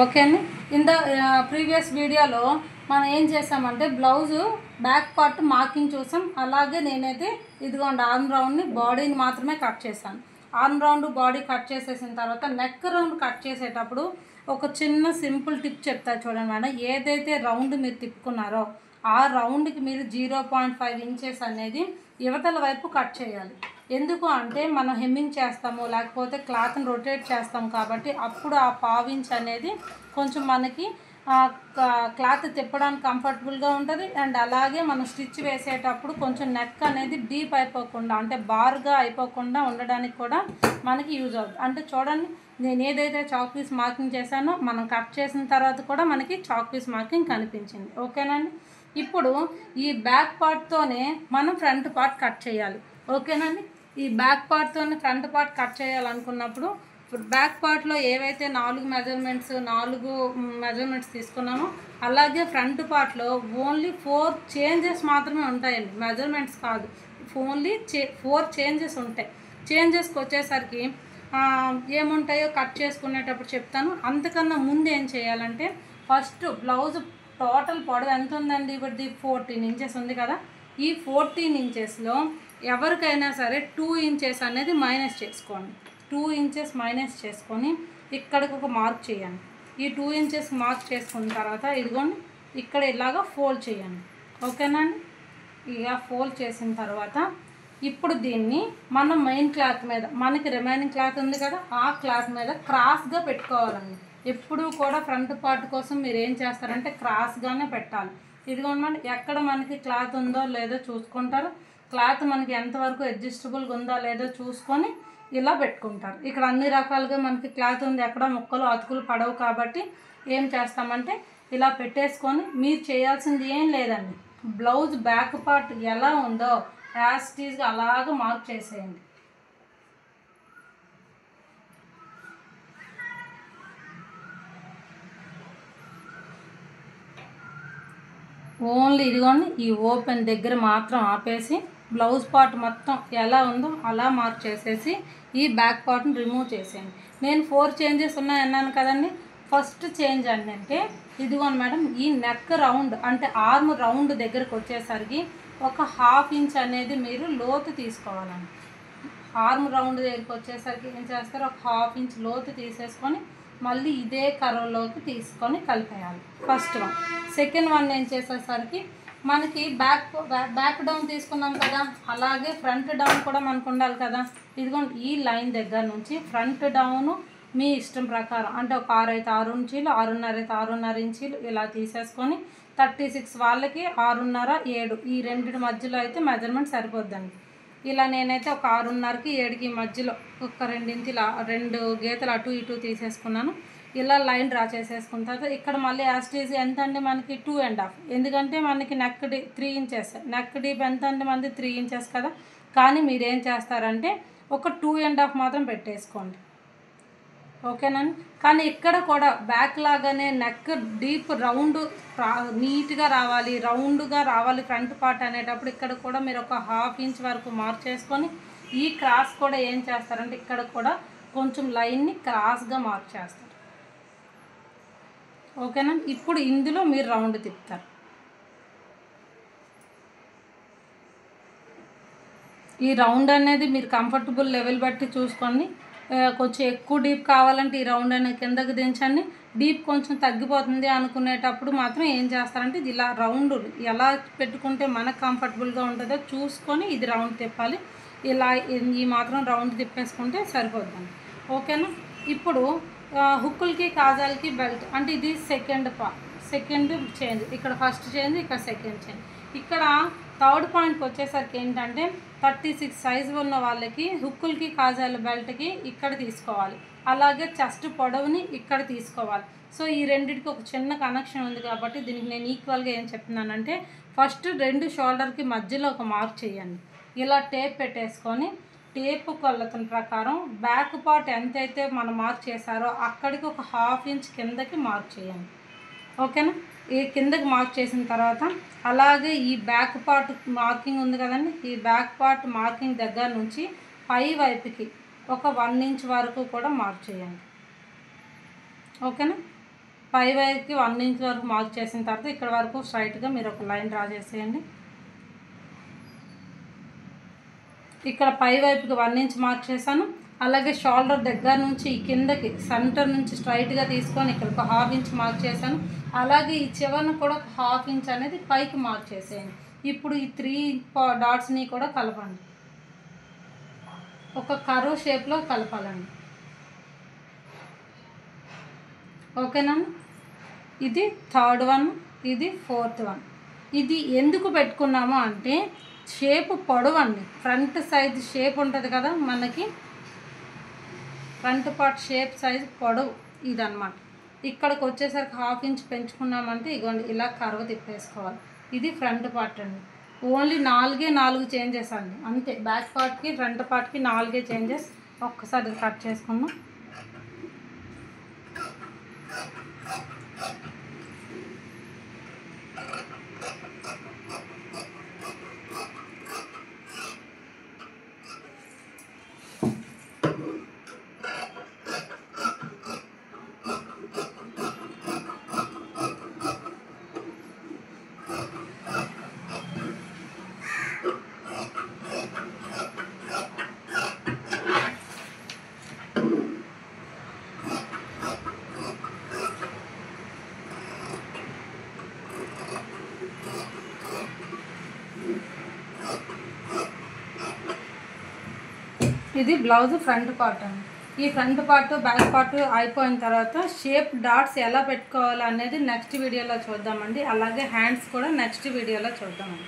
Okay అండి. In the previous వీడియోలో మనం ఏం చేసామంటే బ్లౌజు బ్యాక్ పార్ట్ మార్కింగ్ చూసాం. అలాగే నేనైతే ఇదిగోండి ఆర్మ్ రౌండ్ని బాడీని మాత్రమే కట్ చేశాను. ఆర్మ్ రౌండ్ బాడీ కట్ చేసేసిన తర్వాత నెక్ రౌండ్ కట్ చేసేటప్పుడు ఒక చిన్న సింపుల్ టిప్ చెప్తా చూడండి మేడం. ఏదైతే రౌండ్ మీరు తిప్పుకున్నారో ఆ రౌండ్కి మీరు 0.5 ఇంచెస్ అనేది యువతల వైపు కట్ చేయాలి. ఎందుకు అంటే మనం హెమ్మింగ్ చేస్తాము, లేకపోతే క్లాత్ని రొటేట్ చేస్తాం కాబట్టి అప్పుడు ఆ పావించ్ అనేది కొంచెం మనకి క్లాత్ తిప్పడానికి కంఫర్టబుల్గా ఉంటుంది. అండ్ అలాగే మనం స్టిచ్ వేసేటప్పుడు కొంచెం నెక్ అనేది డీప్ అయిపోకుండా, అంటే బార్గా అయిపోకుండా ఉండడానికి కూడా మనకి యూజ్ అవుతుంది. అంటే చూడండి, నేను ఏదైతే చాక్ పీస్ మార్కింగ్ చేశానో మనం కట్ చేసిన తర్వాత కూడా మనకి చాక్ పీస్ మార్కింగ్ కనిపించింది. ఓకేనండి. ఇప్పుడు ఈ బ్యాక్ పార్ట్తోనే మనం ఫ్రంట్ పార్ట్ కట్ చేయాలి. ఓకేనండి. ఈ బ్యాక్ పార్ట్తోనే ఫ్రంట్ పార్ట్ కట్ చేయాలనుకున్నప్పుడు బ్యాక్ పార్ట్లో ఏవైతే 4 మెజర్మెంట్స్ తీసుకున్నామో అలాగే ఫ్రంట్ పార్ట్లో ఓన్లీ 4 చేంజెస్ మాత్రమే ఉంటాయండి. మెజర్మెంట్స్ కాదు, ఓన్లీ 4 చేంజెస్ ఉంటాయి. చేంజెస్కి వచ్చేసరికి ఏముంటాయో కట్ చేసుకునేటప్పుడు చెప్తాను. అంతకన్నా ముందు ఏం చేయాలంటే ఫస్ట్ బ్లౌజ్ టోటల్ పొడవు ఎంత ఉందండి? ఇప్పుడు 14 ఇంచెస్ ఉంది కదా. ఈ 14 ఇంచెస్లో ఎవరికైనా సరే 2 ఇంచెస్ అనేది మైనస్ చేసుకోండి. 2 ఇంచెస్ మైనస్ చేసుకొని ఇక్కడికి ఒక మార్క్ చేయండి. ఈ 2 ఇంచెస్ మార్క్ చేసుకున్న తర్వాత ఇదిగోండి ఇక్కడ ఇలాగా ఫోల్డ్ చేయండి. ఓకేనండి. ఇక ఫోల్డ్ చేసిన తర్వాత ఇప్పుడు దీన్ని మనం మెయిన్ క్లాత్ మీద, మనకి రిమైనింగ్ క్లాత్ ఉంది కదా, ఆ క్లాత్ మీద క్రాస్గా పెట్టుకోవాలండి. ఎప్పుడూ కూడా ఫ్రంట్ పార్ట్ కోసం మీరు ఏం చేస్తారంటే క్రాస్గానే పెట్టాలి. ఇదిగోండి, ఎక్కడ మనకి క్లాత్ ఉందో లేదో చూసుకుంటారు. క్లాత్ మనకి ఎంతవరకు అడ్జస్టబుల్గా ఉందా లేదో చూసుకొని ఇలా పెట్టుకుంటారు. ఇక్కడ అన్ని రకాలుగా మనకి క్లాత్ ఉంది, ఎక్కడ ముక్కలు అతుకులు పడవు కాబట్టి ఏం చేస్తామంటే ఇలా పెట్టేసుకొని మీరు చేయాల్సింది ఏం లేదండి. బ్లౌజ్ బ్యాక్ పార్ట్ ఎలా ఉందో యాజ్ ఇట్ ఈజ్గా అలాగ మార్క్ చేసేయండి. ఓన్లీ ఇదిగోండి ఈ ఓపెన్ దగ్గర మాత్రం ఆపేసి బ్లౌజ్ పార్ట్ మొత్తం ఎలా ఉందో అలా మార్క్ చేసేసి ఈ బ్యాక్ పార్ట్ని రిమూవ్ చేసేయండి. నేను 4 చేంజెస్ ఉన్నాయన్నాను కదండి. ఫస్ట్ చేంజ్ అంటే ఇదిగోండి మేడం, ఈ నెక్ రౌండ్ అంటే ఆర్మ్ రౌండ్ దగ్గరకు వచ్చేసరికి ఒక 1/2 ఇంచ్ అనేది మీరు లోతు తీసుకోవాలండి. ఆర్మ్ రౌండ్ దగ్గరికి వచ్చేసరికి ఏం చేస్తారు, ఒక 1/2 ఇంచ్ లోతు తీసేసుకొని మళ్ళీ ఇదే కర్వ్లోకి తీసుకొని కలిపేయాలి. First one. సెకండ్ వన్ ఏం చేసేసరికి మనకి బ్యాక్ డౌన్ తీసుకున్నాం కదా, అలాగే ఫ్రంట్ డౌన్ కూడా మనకు ఉండాలి కదా. ఇదిగోండి ఈ లైన్ దగ్గర నుంచి ఫ్రంట్ డౌన్ మీ ఇష్టం ప్రకారం, అంటే ఒక 6 అయితే 6 ఇంచీలు, 6.5 అయితే 6.5 ఇంచీలు ఇలా తీసేసుకొని 36 వాళ్ళకి 6.5, 7 ఈ రెండింటి మధ్యలో అయితే మెజర్మెంట్ సరిపోద్దండి. ఇలా నేనైతే ఒక 6.5కి 7కి మధ్యలో ఒక 2 ఇంచులు 2 గీతలు అటు ఇటు తీసేసుకున్నాను. ఇలా లైన్ డ్రా చేసేసుకున్న తర్వాత ఇక్కడ మళ్ళీ యాస్టీజ్ ఎంత అండి మనకి 2.5, ఎందుకంటే మనకి neck deep 3 inches, neck deep ఎంత అండి మనది 3 ఇంచెస్ కదా. కానీ మీరేం చేస్తారంటే ఒక 2.5 మాత్రం పెట్టేసుకోండి. ఓకేనండి. కానీ ఇక్కడ కూడా బ్యాక్ లాగానే నెక్ డీప్ రౌండ్ నీట్గా రావాలి, రౌండ్గా రావాలి ఫ్రంట్ పార్ట్ అనేటప్పుడు ఇక్కడ కూడా మీరు ఒక 1/2 ఇంచ్ వరకు మార్క్ చేసుకొని ఈ క్రాస్ కూడా ఏం చేస్తారంటే ఇక్కడ కూడా కొంచెం లైన్ని క్రాస్గా మార్క్ చేస్తారు. ఓకేనా. ఇప్పుడు ఇందులో మీరు రౌండ్ తిప్పుతారు. ఈ రౌండ్ అనేది మీరు కంఫర్టబుల్ లెవెల్ బట్టి చూసుకోండి. కొంచెం ఎక్కువ డీప్ కావాలంటే ఈ రౌండ్ అనేది కిందకి దించండి. డీప్ కొంచెం తగ్గిపోతుంది అనుకునేటప్పుడు మాత్రం ఏం చేస్తారంటే ఇది ఇలా రౌండ్ ఎలా పెట్టుకుంటే మనకు కంఫర్టబుల్గా ఉంటుందో చూసుకొని ఇది రౌండ్ తిప్పాలి. ఇలా ఈ మాత్రం రౌండ్ తిప్పేసుకుంటే సరిపోద్దండి. ఓకేనా. ఇప్పుడు హుక్కులకి కాజాలకి బెల్ట్, అంటే ఇది సెకండ్ చేంజ్. ఇక్కడ ఫస్ట్ చేంజ్, ఇక్కడ సెకండ్ చేంజ్. ఇక్కడ థర్డ్ పాయింట్కి వచ్చేసరికి ఏంటంటే 36 సైజు ఉన్న వాళ్ళకి హుక్కులకి కాజాల బెల్ట్కి ఇక్కడ తీసుకోవాలి, అలాగే చెస్ట్ పొడవుని ఇక్కడ తీసుకోవాలి. సో ఈ రెండింటికి ఒక చిన్న కనెక్షన్ ఉంది కాబట్టి దీనికి నేను ఈక్వల్గా ఏం చెప్తున్నానంటే ఫస్ట్ 2 షోల్డర్కి మధ్యలో ఒక మార్క్ చేయండి. ఇలా టేప్ పెట్టేసుకొని టేపు కొలతల ప్రకారం బ్యాక్ పార్ట్ ఎంతైతే మనం మార్క్ చేశారో అక్కడికి ఒక 1/2 ఇంచ్ కిందకి మార్క్ చేయండి. ఓకేనా. ఈ కిందకి మార్క్ చేసిన తర్వాత అలాగే ఈ బ్యాక్ పార్ట్ మార్కింగ్ ఉంది కదండి, ఈ బ్యాక్ పార్ట్ మార్కింగ్ దగ్గర నుంచి పై వైపుకి ఒక 1 ఇంచ్ వరకు కూడా మార్క్ చేయండి. ఓకేనా. పై వైపుకి 1 ఇంచ్ వరకు మార్క్ చేసిన తర్వాత ఇక్కడ వరకు స్ట్రైట్గా మీరు ఒక లైన్ డ్రా చేసేయండి. ఇక్కడ పై వైపుకి 1 ఇంచ్ మార్క్ చేశాను. అలాగే షోల్డర్ దగ్గర నుంచి ఈ కిందకి సెంటర్ నుంచి స్ట్రైట్గా తీసుకొని ఇక్కడ ఒక 1/2 ఇంచ్ మార్క్ చేశాను. అలాగే ఈ చివరను కూడా ఒక 1/2 ఇంచ్ అనేది పైకి మార్క్ చేసేయండి. ఇప్పుడు ఈ 3 డాట్స్ని కూడా కలపండి. ఒక కర్వ్ షేప్లో కలపాలండి. ఓకేనా? ఇది 3rd వన్, ఇది 4th వన్. ఇది ఎందుకు పెట్టుకున్నాము అంటే షేప్ పొడవండి. ఫ్రంట్ సైజ్ షేప్ ఉంటుంది కదా, మనకి ఫ్రంట్ పార్ట్ షేప్ సైజ్ పొడవు ఇదన్నమాట. ఇక్కడికి వచ్చేసరికి 1/2 ఇంచ్ పెంచుకున్నామంటే ఇగోండి ఇలా కర్వ్ తిప్పేసుకోవాలి. ఇది ఫ్రంట్ పార్ట్ అండి. ఓన్లీ 4 చేంజెస్ అండి, అంతే. బ్యాక్ పార్ట్కి ఫ్రంట్ పార్ట్కి 4 చేంజెస్. ఒక్కసారి కట్ చేసుకుందాం. ఇది బ్లౌజ్ ఫ్రంట్ పార్ట్ అండి. ఈ ఫ్రంట్ పార్ట్ బ్యాక్ పార్ట్ అయిపోయిన తర్వాత షేప్ డాట్స్ ఎలా పెట్టుకోవాలి అనేది నెక్స్ట్ వీడియోలో చూద్దామండి. అలాగే హ్యాండ్స్ కూడా నెక్స్ట్ వీడియోలో చూద్దామండి.